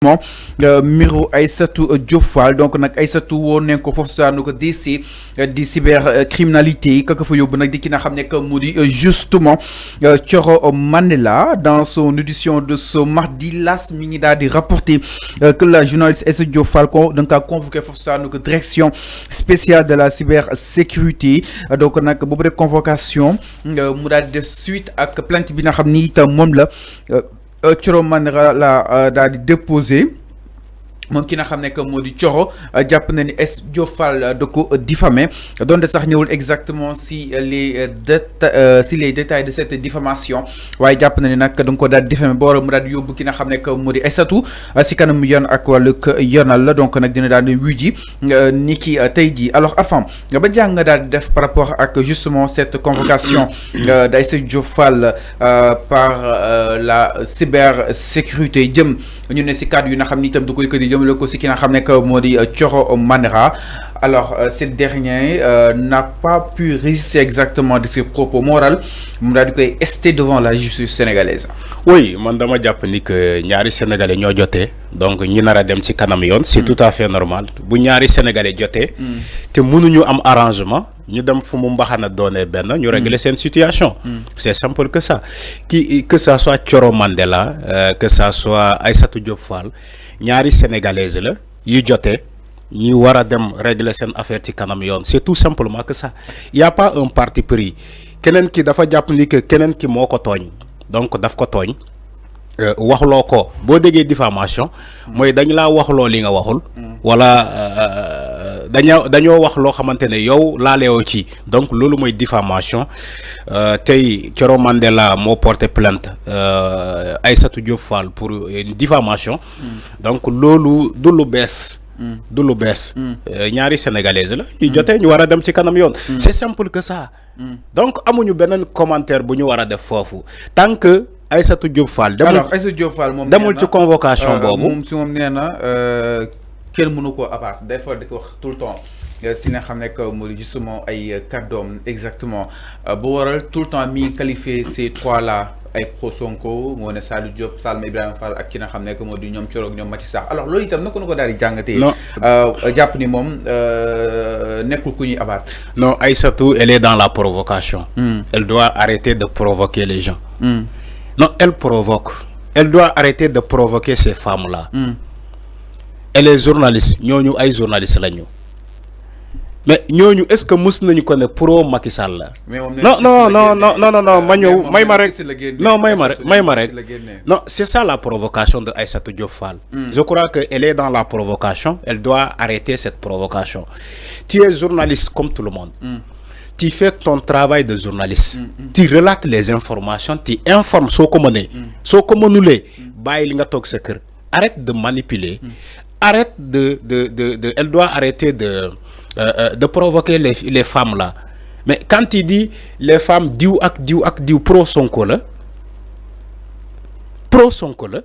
Miro Aïssatou Diop Fall donc nag Aïssatou woon nañ ko foofu saa nu ko DC di cybercriminalité kaka fa yóbbu nag di ki nga xam ne que mu di justement Thioro Mandela dans son audition de ce mardi las mi ngi daal di rapporter que la journaliste Aïssatou Diop Fall ko donc a convoqué foofu saa nu ko direction spéciale de la cybersécurité donc nag boobu rek convocation mu daal di def suite ak plainte bi nga xam ni itam moom la Thioro Mandela la daal di déposé moom ki nga xam ne que moo di Thioro jàpp na ni Diop Fall da ko diffamé donte sax ñëwul exactement si les détails de cette diffamation waaye jàpp na ni nag da nga ko daal di diffamé ba war a mu daal di yóbbu ki nga xam ne que moo di Aïssatou si kanam yoon ak wàllug yoonal la donc nag dina daal di wuy ji ni ki tey jii alors afam ba jàng nga daal di def par rapport ak justement cette convocation d'Aïssatou Diop Fall par la cybersécurité jëm ñu ne si cadre yu nga xam ni itam du koy këdi jëmale ko si ki nga xam ne que moo di Thioro Mandela alors cette dernière n'a pas pu résister exactement de ses propos moraux mu daal di koy ester devant la justice sénégalaise. oui man dama jàpp ni que ñaari sénégalais ñoo jotee donc ñi nar a dem ci kanam yoon. c'est tout à fait normal bu ñaari sénégalais jotee. te mënuñu am arrangement. ñu dem fu mu mbaxana doone benn ñu régler seen situation. c'est simple que ça que ça soit Thioro Mandela que ça soit Aïssatou Diop Fall ñaari sénégalaise la yu jotee ñu war a dem régler seen affaire ci kanam yoon c'est tout simplement que ça y a pas un parti pris keneen ki dafa jàpp ni que keneen ki moo ko tooñ donc daf ko tooñ waxloo ko boo déggee diffamation mooy dañ laa waxloo li nga waxul wala dañoo wax loo xamante ne yow laaleewoo ci donc loolu mooy diffamation tey Thioro Mandela moo porté plainte Aïssatou Diop Fall pour une diffamation donc loolu du lu bees du lu bees ñaari sénégalaise la yu jotee ñu war a dem ci kanam yoon c'est simple que ça donc amuñu beneen commentaire bu ñu war a def foofu tant que Aïssatou Diop Fall demul ci convocation boobu moom si moom nee na kenn mënu koo abaat des fois di ko wax tout le temps si nga xam ne que moo di justement ay kàddoom exactement bu waral tout le temps mi qualifié ces trois là ay pro Sonko moo ne Saliou Diop Salma Ibrahima Fall ak ki nga xam ne que moo di ñoom Thioro ak ñoom Maty Sarr alors loolu itam naka nu ko daal di jàngatee. jàpp ni moom nekkul ku ñuy abaat. non Aïssatou elle est dans la provocation. Elle doit arrêter de provoquer les gens. non elle provoque. Elle doit arrêter de provoquer ces femmes là. Et les journalistes ñooñu ay journalistes lañu mais ñooñu est-ce que mus nañu ko ne pro Macky Sall la. non ma ñëw may ma rek non may ma rek non c'est ça la provocation de Aïssatou Diop Fall. Je crois que elle est dans la provocation elle doit arrêter cette provocation. Tu es journaliste comme tout le monde. Tu fais ton travail de journaliste. Tu relates les informations tu informes soo ko mënee. soo ko mënulee bàyyi li nga toog sa kër. Arrête de manipuler. Arrête elle doit arrêter de provoquer les femmes là. Mais quand il dit les femmes diw ak diw pro Sonko la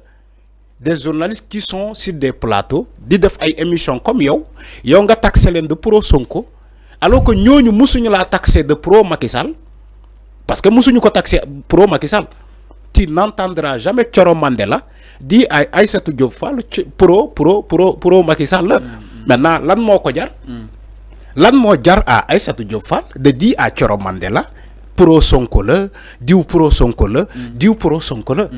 des journalistes qui sont sur des plateaux di def ay émissions comme yow nga taxé leen de pro Sonko alors que ñooñu musuñu laa taxé de pro Macky Sall parce que musuñu ko taxé pro Macky Sall. Tu n'entendras jamais Thioro Mandela di ay Aïssatou Diop Fall pro Macky Sall la. Maintenant lan moo ko jar. lan moo jar à Aïssatou Diop Fall de dire à Thioro Mandela pro Sonko la diw pro Sonko la diw pro Sonko la.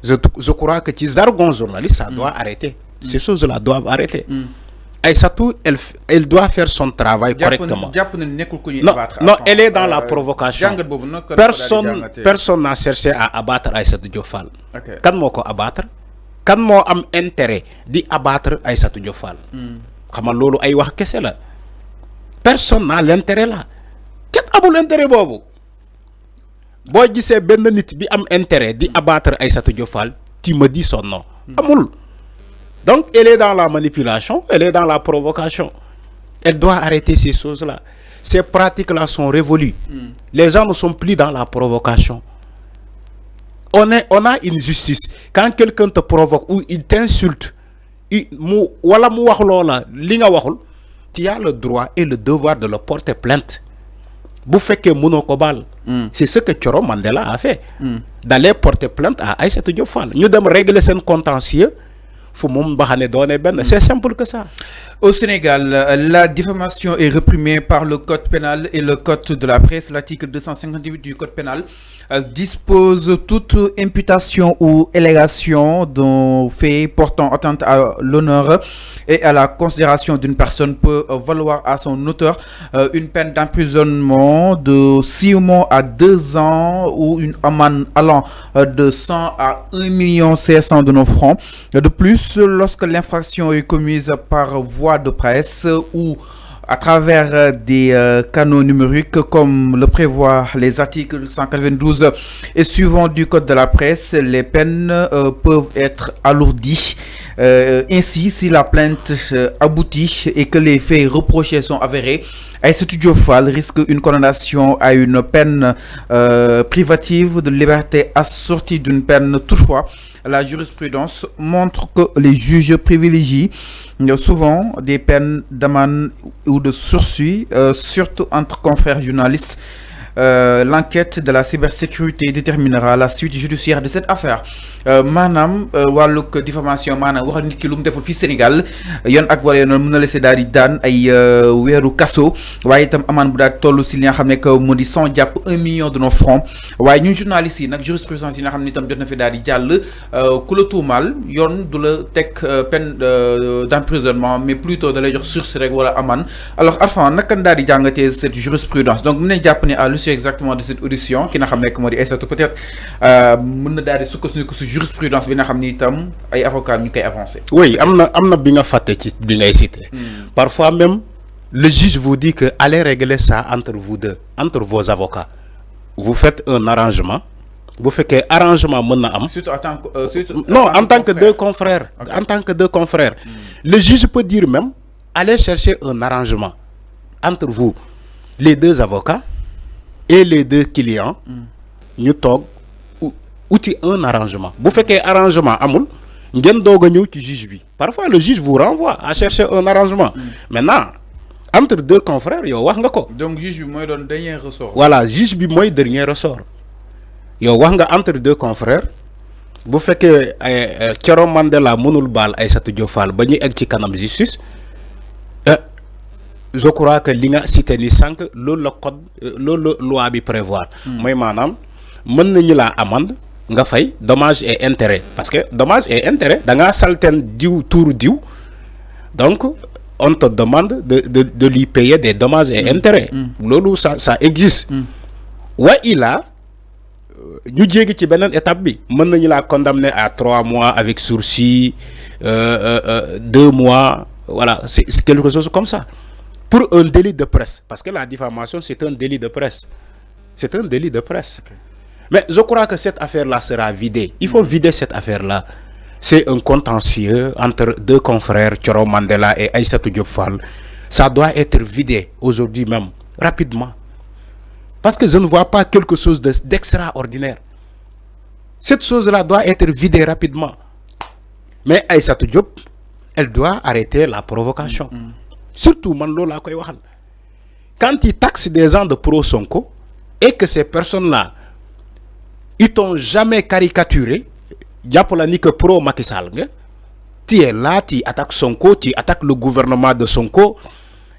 je crois que ci jargon journaliste ça doit arrêter. ces choses là doivent arrêter. Aïssatou elle doit faire son travail correctement. Non, elle est dans la provocation. Personne n'a cherché à abattre Aïssatou Diop Fall. Kan moo ko abattre kan moo am intérêt di abattre Aïssatou Diop Fall. xam nga loolu ay wax kese la personne n'a l'intérêt là kenn amul intérêt boobu boo gisee benn nit bi am intérêt di abattre Aïssatou Diop Fall tu me dis son nom amul. Donc, elle est dans la manipulation, elle est dans la provocation. Elle doit arrêter ces choses-là. Ces pratiques-là sont révolues. Les gens ne sont plus dans la provocation. On a une justice. Quand quelqu'un te provoque ou il t'insulte, tu as le droit et le devoir de le porter plainte. bu fekkee mënoo ko baal. C'est ce que Thioro Mandela a fait. D'aller porter plainte à Aïssatou Diop Fall. Ñu dem régler seen contentieux fu moom mbaxane doone benn. C'est simple que ça. Au Sénégal, la diffamation est réprimée par le code pénal et le code de la presse. L'article 258 du code pénal dispose toute imputation ou allégation d'un fait portant atteinte à l'honneur et à la considération d'une personne peut valoir à son auteur une peine d'emprisonnement de 6 mois à 2 ans ou une amende allant de 100 à 1 500 000 de nos francs. De plus, lorsque l'infraction est commise par voie de presse ou à travers des canaux numériques comme le prévoit les articles 192 et suivants du code de la presse, les peines peuvent être alourdies. Ainsi, si la plainte aboutit et que les faits reprochés sont avérés, Aïssatou Diop Fall risque une condamnation à une peine privative de liberté assortie d'une peine. Toutefois, la jurisprudence montre que les juges privilégient souvent des peines d'amende ou de sursis, surtout entre confrères journalistes. L'enquête de la cybersécurité déterminera la suite judiciaire de cette affaire. Manam wàllug diffamation maanaam waxal nit ki lu mu deful fii Sénégal yoon ak wala yoon mën na laisser daal di daan ay weeru kaso waaye itam amaan bu daal toll si li nga xam ne que moo di 100 jàpp 1 million de nos francs waaye ñun journalistes yi nag jurisprudence yi nga xam ne itam jot na fi daal di jàll ku la tuumaal yoon du la teg peine d'emprisonnement mais plutôt da lay jox sursis rek wala amaan. Alors Arfan naka daal di jàngatee cette jurisprudence donc mën nañ jàpp ne à l'issue exactement de cette audition ki nga xam ne que moo di Aïssatou peut-être mën na daal di sukkandiku si jurisprudence bi nga xam ni itam ay avocats ñu koy avancé. Oui, amna bi nga faté ci bi ngay cité. Parfois même le juge vous dit que allez régler ça entre vous deux, entre vos avocats. Vous faites un arrangement. Vous faites un arrangement mën na am. Surtout en tant que en tant que deux confrères. Okay. En tant que deux confrères. Le juge peut dire même allez chercher un arrangement entre vous, les deux avocats et les deux clients. Ñu tok outil un arrangement. Vous faites un arrangement amul, ngeen doga ñew ci juge bi. Parfois le juge vous renvoie à chercher un arrangement. Maintenant, entre deux confrères, yow wax nga ko. Donc juge bi moy don dernier ressort. Voilà, juge bi moy dernier ressort. Yow wax nga entre deux confrères. Bu fekkee Thioro Mandela mënul baal Aïssatou Diop Fall ba ñu egg ci kanam justice. Je crois que li nga cité ni sank loolu la code loolu loi bi prévoir. Moy manam mën nañu la amende nga fay dommage et intérêt parce que dommage et intérêt da nga salten diw tour diw donc on te demande de lui payer des dommages et intérêts. Lolu ça existe. Wa ila ñu jéggi ci benen étape bi mën nañu la condamner à 3 mois avec sursis 2 mois voilà c'est quelque chose comme ça pour un délit de presse parce que la diffamation c'est un délit de presse. C'est un délit de presse. Okay. Mais je crois que cette affaire-là sera vidée. Il faut vider cette affaire-là. C'est un contentieux entre deux confrères, Thioro Mandela et Aïssatou Diop Fall. Ça doit être vidé aujourd'hui même, rapidement. Parce que je ne vois pas quelque chose d'extraordinaire. Cette chose-là doit être vidée rapidement. Mais Aïssatou Diop, elle doit arrêter la provocation. Surtout, Manlo la koy waxal. Quand il taxe des gens de pro-Sonko et que ces personnes-là ils t'ont jamais caricaturé, diapolani ni que pro Macky Sall, tu es là, tu attaques Sonko, tu attaques le gouvernement de Sonko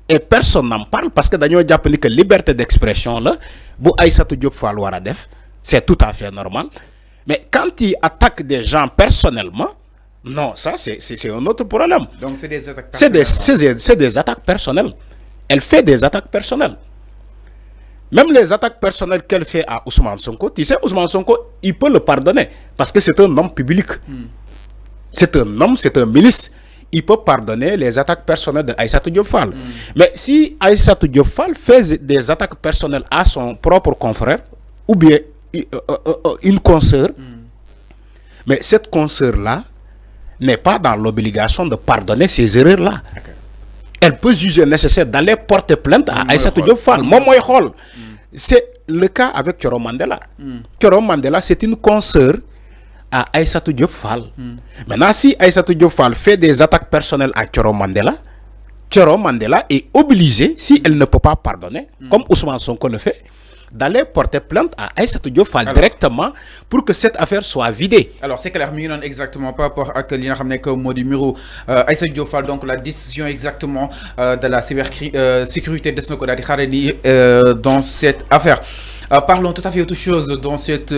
et personne n'en parle parce que dañoo japp ni que liberté d'expression là, bu Aïssatou Diop Fall wara def, c'est tout à fait normal. Mais quand tu attaques des gens personnellement, non, ça c'est un autre problème. Donc c'est des attaques personnelles. C'est des attaques personnelles. Elle fait des attaques personnelles. Même les attaques personnelles qu'elle fait à Ousmane Sonko, tu sais, Ousmane Sonko, il peut le pardonner parce que c'est un homme public. C'est un homme, c'est un ministre. Il peut pardonner les attaques personnelles de Aïssatou Diop Fall. Mais si Aïssatou Diop Fall fait des attaques personnelles à son propre confrère ou bien une consoeur, mais cette consoeur-là n'est pas dans l'obligation de pardonner ces erreurs-là. Okay. Elle peut juger nécessaire d'aller porter plainte à Aïssatou Diop Fall. C'est le cas avec Thioro Mandela. Thioro Mandela, c'est une consoeur à Aïssatou Diop Fall. Maintenant, si Aïssatou Diop Fall fait des attaques personnelles à Thioro Mandela, Thioro Mandela est obligée, si elle ne peut pas pardonner, comme Ousmane Sonko le fait, d'aller porter plainte à Aïssatou Diop Fall directement pour que cette affaire soit vidée. Alors c'est clair, mais non exactement par rapport à li nga xam ne que moo di mbiru Aïssatou Diop Fall, donc la décision exactement de la cybersécurité des na ko daal di xaare ni dans cette affaire. Parlons tout à fait autre chose dans cette